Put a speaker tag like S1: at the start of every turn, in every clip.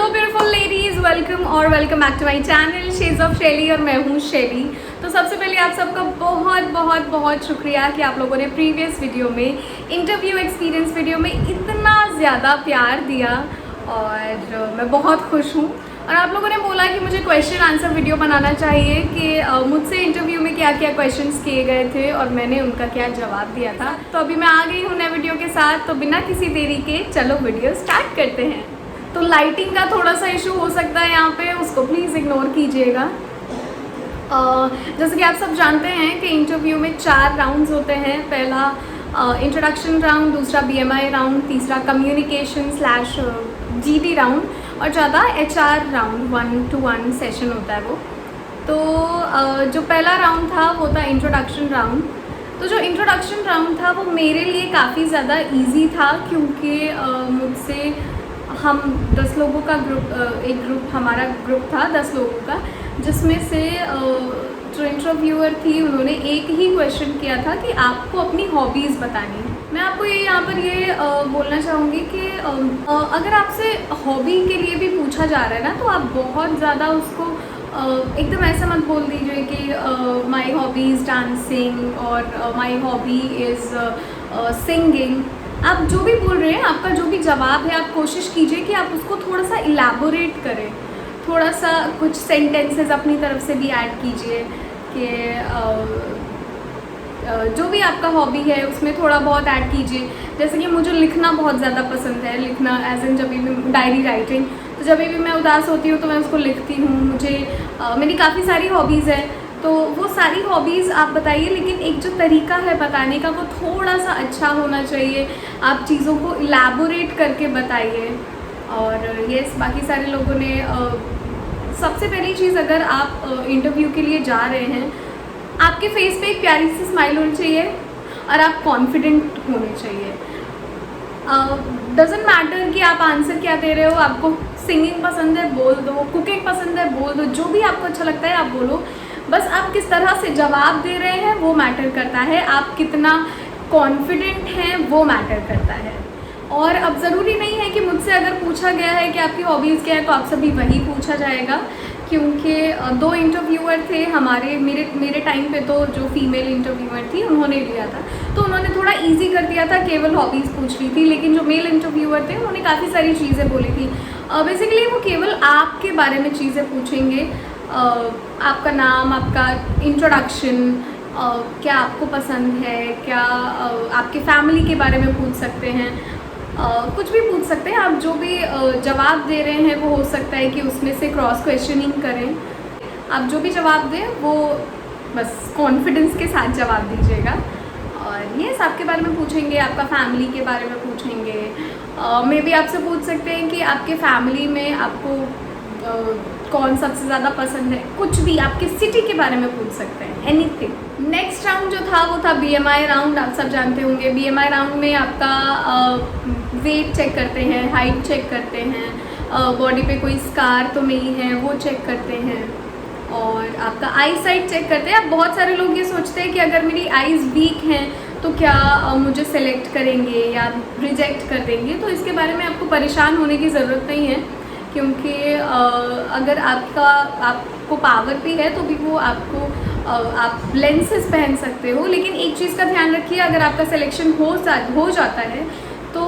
S1: Hello beautiful ladies, welcome back to my channel Shades of Shaily और मैं हूँ शैली। तो सबसे पहले आप सबका बहुत शुक्रिया कि आप लोगों ने प्रीवियस वीडियो में इंटरव्यू एक्सपीरियंस वीडियो में इतना ज़्यादा प्यार दिया और मैं बहुत खुश हूँ। और आप लोगों ने बोला कि मुझे क्वेश्चन आंसर वीडियो बनाना चाहिए कि मुझसे इंटरव्यू में क्या क्या क्वेश्चंस किए गए थे और मैंने उनका क्या जवाब दिया था। तो अभी मैं आ गई हूँ नए वीडियो के साथ, तो बिना किसी देरी के चलो वीडियो स्टार्ट करते हैं। तो लाइटिंग का थोड़ा सा इशू हो सकता है यहाँ पे, उसको प्लीज़ इग्नोर कीजिएगा। जैसे कि आप सब जानते हैं कि इंटरव्यू में 4 राउंड्स होते हैं। पहला इंट्रोडक्शन राउंड, दूसरा BMI राउंड, तीसरा कम्युनिकेशन / GT राउंड और ज़्यादा HR राउंड 1-to-1 सेशन होता है वो। तो जो पहला राउंड था वो था इंट्रोडक्शन राउंड। तो जो इंट्रोडक्शन राउंड था वो मेरे लिए काफ़ी ज़्यादा इजी था, क्योंकि मुझसे हम 10 लोगों का हमारा ग्रुप था 10 लोगों का, जिसमें से जो इंटरव्यूअर थी उन्होंने एक ही क्वेश्चन किया था कि आपको अपनी हॉबीज़ बतानी है। मैं आपको यहाँ पर बोलना चाहूँगी कि अगर आपसे हॉबी के लिए भी पूछा जा रहा है ना, तो आप बहुत ज़्यादा उसको एकदम ऐसा मत बोल दीजिए कि माई हॉबी इज़ डांसिंग और माई हॉबी इज़ सिंगिंग। आप जो भी बोल रहे हैं, आपका जो भी जवाब है, आप कोशिश कीजिए कि आप उसको थोड़ा सा इलैबोरेट करें, थोड़ा सा कुछ सेंटेंसेस अपनी तरफ से भी ऐड कीजिए कि जो भी आपका हॉबी है उसमें थोड़ा बहुत ऐड कीजिए। जैसे कि मुझे लिखना बहुत ज़्यादा पसंद है, लिखना एज इन जब भी डायरी राइटिंग, तो जब भी मैं उदास होती हूँ तो मैं उसको लिखती हूँ। मुझे मेरी काफ़ी सारी हॉबीज़ है, तो वो सारी हॉबीज़ आप बताइए, लेकिन एक जो तरीका है बताने का वो थोड़ा सा अच्छा होना चाहिए। आप चीज़ों को इलैबोरेट करके बताइए। और यस, बाकी सारे लोगों ने सबसे पहली चीज़, अगर आप इंटरव्यू के लिए जा रहे हैं, आपके फेस पे एक प्यारी सी स्माइल होनी चाहिए और आप कॉन्फिडेंट होने चाहिए। डजेंट मैटर कि आप आंसर क्या दे रहे हो, आपको सिंगिंग पसंद है बोल दो, कुकिंग पसंद है बोल दो, जो भी आपको अच्छा लगता है आप बोलो। बस आप किस तरह से जवाब दे रहे हैं वो मैटर करता है, आप कितना कॉन्फिडेंट हैं वो मैटर करता है। और अब ज़रूरी नहीं है कि मुझसे अगर पूछा गया है कि आपकी हॉबीज़ क्या है तो आप सभी वही पूछा जाएगा, क्योंकि 2 इंटरव्यूअर थे हमारे, मेरे टाइम पे तो जो फीमेल इंटरव्यूअर थी उन्होंने लिया था, तो उन्होंने थोड़ा इजी कर दिया था, केवल हॉबीज़ पूछ ली थी। लेकिन जो मेल इंटरव्यूअर थे उन्होंने काफ़ी सारी चीज़ें बोली थी। बेसिकली वो केवल आपके बारे में चीज़ें पूछेंगे, आपका नाम, आपका इंट्रोडक्शन, क्या आपको पसंद है, क्या आपके फैमिली के बारे में पूछ सकते हैं, कुछ भी पूछ सकते हैं। आप जो भी जवाब दे रहे हैं वो हो सकता है कि उसमें से क्रॉस क्वेश्चनिंग करें। आप जो भी जवाब दें वो बस कॉन्फिडेंस के साथ जवाब दीजिएगा। और ये आपके बारे में पूछेंगे, आपका फैमिली के बारे में पूछेंगे। मे भी आपसे पूछ सकते हैं कि आपके फैमिली में आपको कौन सबसे ज़्यादा पसंद है, कुछ भी आपके सिटी के बारे में पूछ सकते हैं, एनीथिंग। नेक्स्ट राउंड जो था वो था BMI राउंड। आप सब जानते होंगे BMI राउंड में आपका वेट चेक करते हैं, हाइट चेक करते हैं, बॉडी पे कोई स्कार तो नहीं है वो चेक करते हैं, और आपका आई साइट चेक करते हैं। अब बहुत सारे लोग ये सोचते हैं कि अगर मेरी आईज़ वीक हैं तो क्या मुझे सेलेक्ट करेंगे या रिजेक्ट कर देंगे। तो इसके बारे में आपको परेशान होने की ज़रूरत नहीं है, क्योंकि अगर आपको पावर भी है तो भी वो आपको आप लेंसेज पहन सकते हो। लेकिन एक चीज़ का ध्यान रखिए, अगर आपका सिलेक्शन हो जाता है तो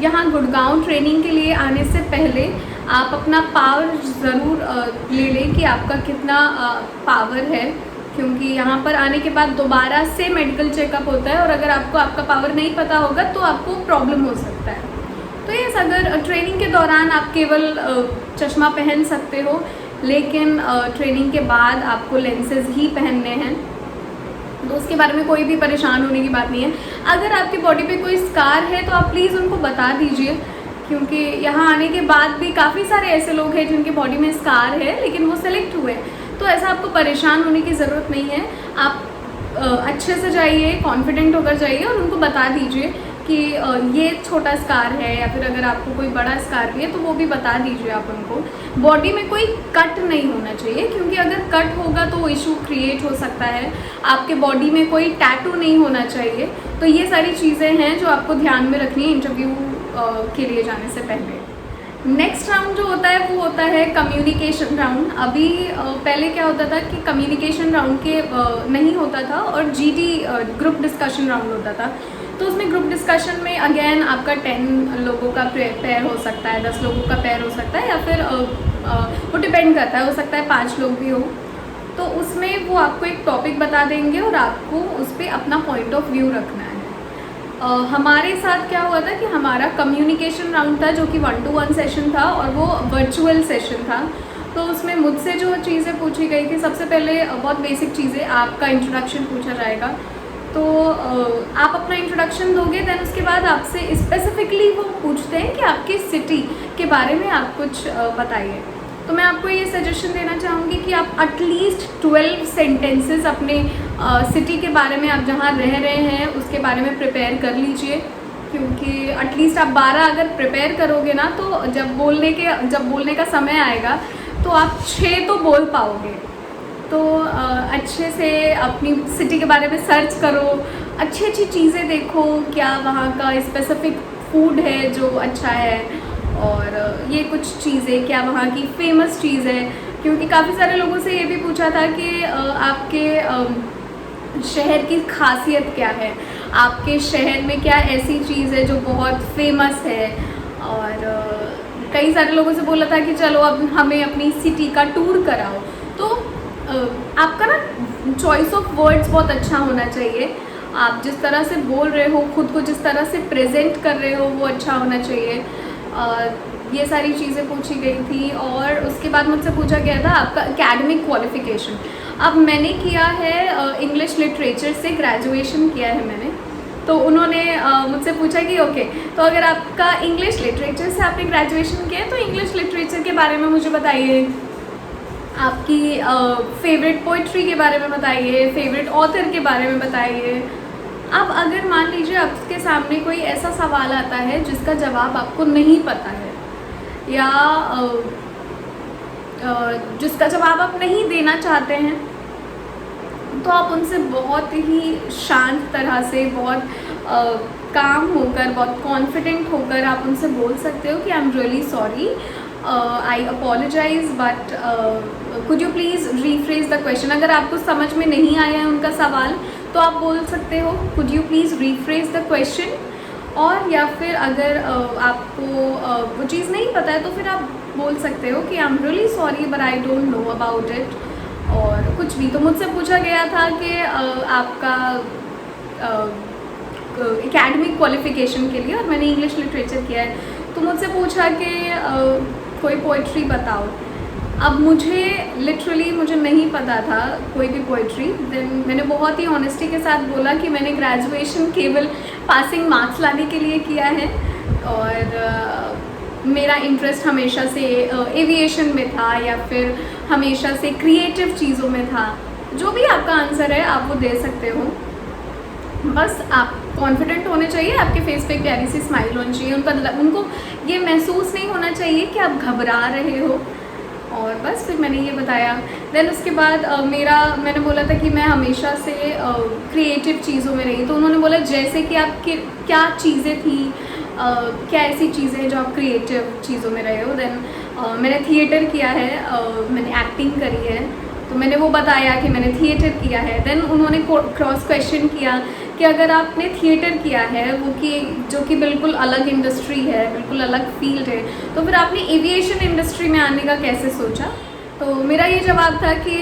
S1: यहाँ गुड़गांव ट्रेनिंग के लिए आने से पहले आप अपना पावर ज़रूर ले लें कि आपका कितना पावर है, क्योंकि यहाँ पर आने के बाद दोबारा से मेडिकल चेकअप होता है, और अगर आपको आपका पावर नहीं पता होगा तो आपको प्रॉब्लम हो सकता है। तो ये अगर ट्रेनिंग के दौरान आप केवल चश्मा पहन सकते हो, लेकिन ट्रेनिंग के बाद आपको लेंसेज ही पहनने हैं, तो उसके बारे में कोई भी परेशान होने की बात नहीं है। अगर आपकी बॉडी पे कोई स्कार है तो आप प्लीज़ उनको बता दीजिए, क्योंकि यहाँ आने के बाद भी काफ़ी सारे ऐसे लोग हैं जिनकी बॉडी में स्कार है लेकिन वो सेलेक्ट हुए। तो ऐसा आपको परेशान होने की ज़रूरत नहीं है। आप अच्छे से जाइए, कॉन्फिडेंट होकर जाइए और उनको बता दीजिए कि ये छोटा स्कार है, या फिर अगर आपको कोई बड़ा स्कार भी है तो वो भी बता दीजिए आप उनको। बॉडी में कोई कट नहीं होना चाहिए, क्योंकि अगर कट होगा तो इशू क्रिएट हो सकता है। आपके बॉडी में कोई टैटू नहीं होना चाहिए। तो ये सारी चीज़ें हैं जो आपको ध्यान में रखनी है इंटरव्यू के लिए जाने से पहले। नेक्स्ट राउंड जो होता है वो होता है कम्युनिकेशन राउंड। अभी पहले क्या होता था कि कम्युनिकेशन राउंड के नहीं होता था और जीडी ग्रुप डिस्कशन राउंड होता था। तो उसमें ग्रुप डिस्कशन में अगेन आपका 10 लोगों का पेयर हो सकता है, 10 लोगों का पेयर हो सकता है, या फिर वो डिपेंड करता है, हो सकता है 5 लोग भी हो। तो उसमें वो आपको एक टॉपिक बता देंगे और आपको उस पर अपना पॉइंट ऑफ व्यू रखना है। हमारे साथ क्या हुआ था कि हमारा कम्युनिकेशन राउंड था जो कि 1-to-1 सेशन था और वो वर्चुअल सेशन था। तो उसमें मुझसे जो चीज़ें पूछी गई थी, सबसे पहले बहुत बेसिक चीज़ें, आपका इंट्रोडक्शन पूछा जाएगा। तो आप अपना इंट्रोडक्शन दोगे, देन उसके बाद आपसे स्पेसिफिकली वो पूछते हैं कि आपकी सिटी के बारे में आप कुछ बताइए। तो मैं आपको ये सजेशन देना चाहूँगी कि आप एटलीस्ट 12 सेंटेंसेस अपने सिटी के बारे में, आप जहाँ रह रहे हैं उसके बारे में प्रिपेयर कर लीजिए, क्योंकि एटलीस्ट आप 12 अगर प्रिपेयर करोगे ना, तो जब बोलने का समय आएगा तो आप 6 तो बोल पाओगे। तो अच्छे से अपनी सिटी के बारे में सर्च करो, अच्छी अच्छी चीज़ें देखो, क्या वहाँ का स्पेसिफिक फूड है जो अच्छा है, और ये कुछ चीज़ें क्या वहाँ की फेमस चीज़ है। क्योंकि काफ़ी सारे लोगों से ये भी पूछा था कि आपके शहर की खासियत क्या है, आपके शहर में क्या ऐसी चीज़ है जो बहुत फेमस है। और कई सारे लोगों से बोला था कि चलो अब हमें अपनी सिटी का टूर कराओ। तो आपका ना चॉइस ऑफ वर्ड्स बहुत अच्छा होना चाहिए। आप जिस तरह से बोल रहे हो, खुद को जिस तरह से प्रेजेंट कर रहे हो, वो अच्छा होना चाहिए। ये सारी चीज़ें पूछी गई थी। और उसके बाद मुझसे पूछा गया था आपका एकेडमिक क्वालिफ़िकेशन। अब मैंने किया है इंग्लिश लिटरेचर से ग्रेजुएशन किया है मैंने। तो उन्होंने मुझसे पूछा कि ओके, तो अगर आपका इंग्लिश लिटरेचर से आपने ग्रेजुएशन किया है तो इंग्लिश लिटरेचर के बारे में मुझे बताइए, आपकी फेवरेट पोइट्री के बारे में बताइए, फेवरेट ऑथर के बारे में बताइए। अब अगर मान लीजिए आपके सामने कोई ऐसा सवाल आता है जिसका जवाब आपको नहीं पता है, या जिसका जवाब आप नहीं देना चाहते हैं, तो आप उनसे बहुत ही शांत तरह से, बहुत काम होकर, बहुत कॉन्फिडेंट होकर आप उनसे बोल सकते हो कि I am really sorry, I apologise, but could you please rephrase the question. अगर आपको समझ में नहीं आया है उनका सवाल तो आप बोल सकते हो could you please rephrase the question. और या फिर अगर आपको वो चीज़ नहीं पता है तो फिर आप बोल सकते हो कि I am really sorry but I don't know about it, और कुछ भी। तो मुझसे पूछा गया था कि आपका एकेडमिक क्वालिफ़िकेशन के लिए, और मैंने इंग्लिश लिटरेचर किया है, तो मुझसे पूछा कि कोई पोइट्री बताओ। अब मुझे लिटरली मुझे नहीं पता था कोई भी पोइट्री। देन मैंने बहुत ही ऑनेस्टी के साथ बोला कि मैंने ग्रेजुएशन केवल पासिंग मार्क्स लाने के लिए किया है, और मेरा इंटरेस्ट हमेशा से एविएशन में था, या फिर हमेशा से क्रिएटिव चीज़ों में था। जो भी आपका आंसर है आप वो दे सकते हो, बस आप कॉन्फिडेंट होने चाहिए, आपके फेस पे प्यारी सी स्माइल होनी चाहिए, उनको ये महसूस नहीं होना चाहिए कि आप घबरा रहे हो। और बस फिर मैंने ये बताया। देन उसके बाद मैंने बोला था कि मैं हमेशा से क्रिएटिव चीज़ों में रही। तो उन्होंने बोला जैसे कि आपकी क्या चीज़ें थी, क्या ऐसी चीज़ें हैं जो आप क्रिएटिव चीज़ों में रहे हो। देन मैंने थिएटर किया है, मैंने एक्टिंग करी है, तो मैंने वो बताया कि मैंने थिएटर किया है। देन उन्होंने क्रॉस क्वेश्चन किया कि अगर आपने थिएटर किया है वो कि जो कि बिल्कुल अलग इंडस्ट्री है, बिल्कुल अलग फील्ड है, तो फिर आपने एविएशन इंडस्ट्री में आने का कैसे सोचा। तो मेरा ये जवाब था कि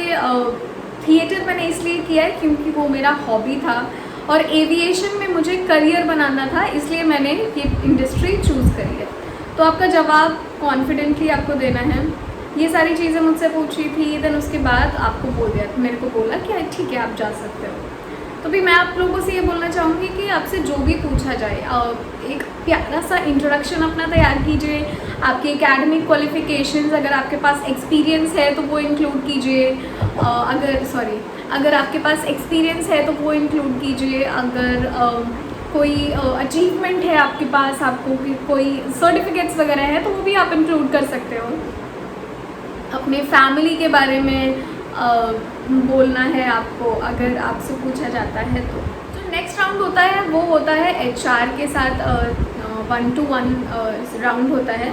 S1: थिएटर मैंने इसलिए किया है क्योंकि वो मेरा हॉबी था, और एविएशन में मुझे करियर बनाना था, इसलिए मैंने ये इंडस्ट्री चूज़ करी है। तो आपका जवाब कॉन्फिडेंटली आपको देना है। ये सारी चीज़ें मुझसे पूछी थी। देन उसके बाद आपको मेरे को बोला कि ठीक है आप जा सकते हो। तो भी मैं आप लोगों से ये बोलना चाहूँगी कि आपसे जो भी पूछा जाए, एक प्यारा सा इंट्रोडक्शन अपना तैयार कीजिए। आपके एकेडमिक क्वालिफ़िकेशंस, अगर आपके पास एक्सपीरियंस है तो वो इंक्लूड कीजिए। अगर आपके पास एक्सपीरियंस है तो वो इंक्लूड कीजिए। अगर कोई अचीवमेंट है आपके पास, आपको कोई सर्टिफिकेट्स वगैरह है तो वो भी आप इंक्लूड कर सकते हो। अपने फैमिली के बारे में बोलना है आपको, अगर आपसे पूछा जाता है तो। जो नेक्स्ट राउंड होता है वो होता है HR के साथ 1-to-1 राउंड होता है।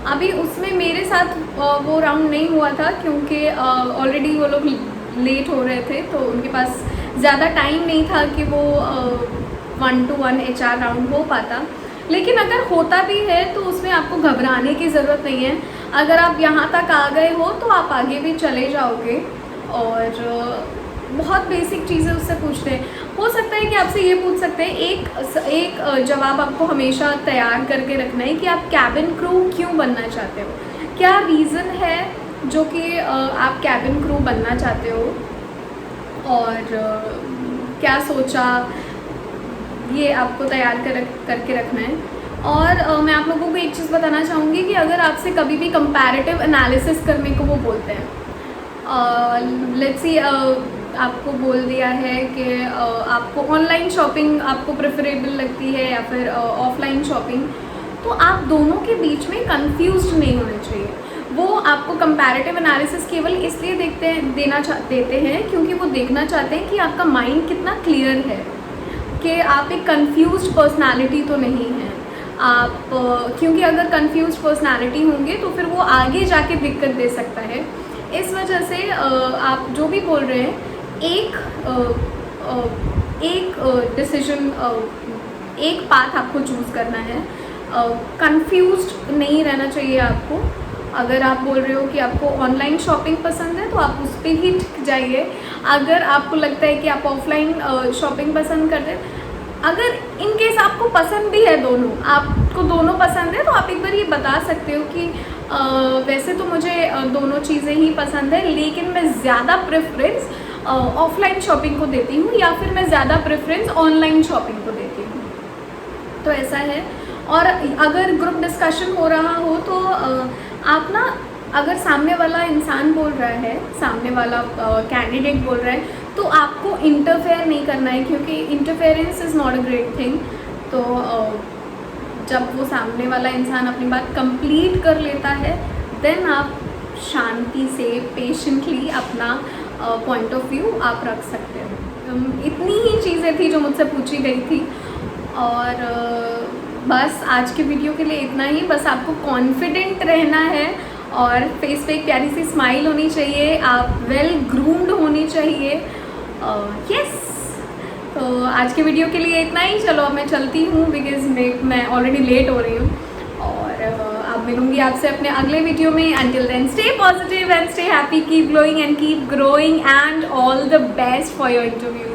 S1: अभी उसमें मेरे साथ वो राउंड नहीं हुआ था क्योंकि ऑलरेडी वो लोग लेट हो रहे थे, तो उनके पास ज़्यादा टाइम नहीं था कि वो 1-to-1 HR राउंड हो पाता। लेकिन अगर होता भी है तो उसमें आपको घबराने की ज़रूरत नहीं है। अगर आप यहाँ तक आ गए हो तो आप आगे भी चले जाओगे। और बहुत बेसिक चीज़ें उससे पूछते हैं। हो सकता है कि आपसे ये पूछ सकते हैं, एक जवाब आपको हमेशा तैयार करके रखना है कि आप कैबिन क्रू क्यों बनना चाहते हो, क्या रीज़न है जो कि आप कैबिन क्रू बनना चाहते हो, और क्या सोचा, ये आपको तैयार करके रखना है। और मैं आप लोगों को एक चीज़ बताना चाहूँगी कि अगर आपसे कभी भी कंपैरेटिव एनालिसिस करने को वो बोलते हैं, लेट्स सी आपको बोल दिया है कि आपको ऑनलाइन शॉपिंग आपको प्रेफरेबल लगती है या फिर ऑफलाइन शॉपिंग, तो आप दोनों के बीच में कंफ्यूज्ड नहीं होने चाहिए। वो आपको कंपैरेटिव एनालिसिस केवल इसलिए देते हैं क्योंकि वो देखना चाहते हैं कि आपका माइंड कितना क्लियर है, कि आप एक कंफ्यूज्ड पर्सनालिटी तो नहीं है आप, क्योंकि अगर कंफ्यूज्ड पर्सनालिटी होंगे तो फिर वो आगे जाके दिक्कत दे सकता है। इस वजह से आप जो भी बोल रहे हैं, एक डिसीजन, एक पाथ आपको चूज़ करना है। कंफ्यूज्ड नहीं रहना चाहिए आपको। अगर आप बोल रहे हो कि आपको ऑनलाइन शॉपिंग पसंद है तो आप उस पर ही टिक जाइए। अगर आपको लगता है कि आप ऑफलाइन शॉपिंग पसंद करते हैं, अगर इन केस आपको पसंद भी है दोनों, आपको दोनों पसंद है, तो आप एक बार ये बता सकते हो कि वैसे तो मुझे दोनों चीज़ें ही पसंद है, लेकिन मैं ज़्यादा प्रेफरेंस ऑफलाइन शॉपिंग को देती हूँ, या फिर मैं ज़्यादा प्रेफरेंस ऑनलाइन शॉपिंग को देती हूँ। तो ऐसा है। और अगर ग्रुप डिस्कशन हो रहा हो तो आप ना, अगर सामने वाला इंसान बोल रहा है, सामने वाला कैंडिडेट बोल रहा है, तो आपको इंटरफेयर नहीं करना है, क्योंकि interference is not a great thing. तो जब वो सामने वाला इंसान अपनी बात कंप्लीट कर लेता है, देन आप शांति से पेशेंटली अपना पॉइंट ऑफ व्यू आप रख सकते हो। इतनी ही चीज़ें थी जो मुझसे पूछी गई थी। और बस आज के वीडियो के लिए इतना ही। बस आपको कॉन्फिडेंट रहना है और फेस पे एक प्यारी सी स्माइल होनी चाहिए, आप वेल ग्रूम्ड होनी चाहिए। यस, तो आज के वीडियो के लिए इतना ही। चलो अब मैं चलती हूँ, बिकॉज मैं ऑलरेडी लेट हो रही हूँ। और अब मिलूँगी आपसे अपने अगले वीडियो में। Until then stay positive and stay happy, keep glowing and keep growing, and all the best for your interview.